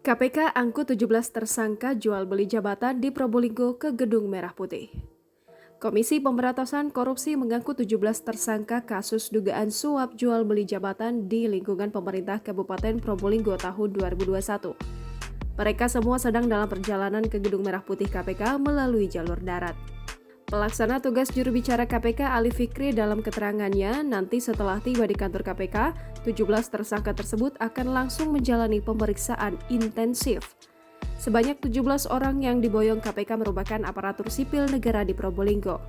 KPK angkut 17 tersangka jual beli jabatan di Probolinggo ke Gedung Merah Putih. Komisi Pemberantasan Korupsi mengangkut 17 tersangka kasus dugaan suap jual beli jabatan di lingkungan pemerintah Kabupaten Probolinggo tahun 2021. Mereka semua sedang dalam perjalanan ke Gedung Merah Putih KPK melalui jalur darat. Pelaksana tugas juru bicara KPK Ali Fikri dalam keterangannya, nanti setelah tiba di kantor KPK, 17 tersangka tersebut akan langsung menjalani pemeriksaan intensif. Sebanyak 17 orang yang diboyong KPK merupakan aparatur sipil negara di Probolinggo.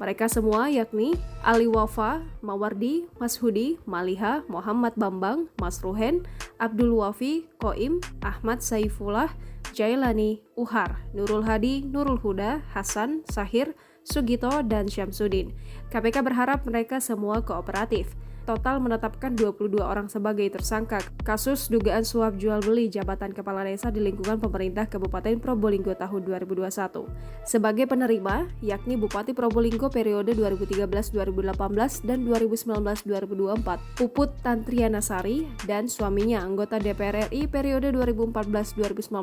Mereka semua yakni Ali Wafa, Mawardi, Mas Hudi, Maliha, Muhammad Bambang, Mas Ruhen, Abdul Wafi, Koim, Ahmad Saifullah, Jailani, Uhar, Nurul Hadi, Nurul Huda, Hasan, Sahir, Sugito, dan Syamsuddin. KPK berharap mereka semua kooperatif. Total menetapkan 22 orang sebagai tersangka kasus dugaan suap jual beli jabatan kepala desa di lingkungan pemerintah Kabupaten Probolinggo tahun 2021. Sebagai penerima, yakni Bupati Probolinggo periode 2013-2018 dan 2019-2024, Puput Tantriana Sari, dan suaminya anggota DPR RI periode 2014-2019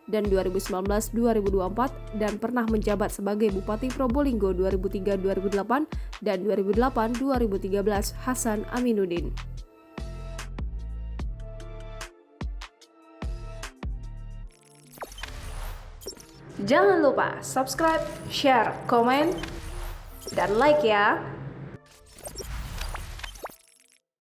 dan 2019-2024 dan pernah menjabat sebagai Bupati Probolinggo 2003-2008 dan 2008-2013 Hasan Aminuddin. Jangan lupa subscribe, share, komen, dan like ya!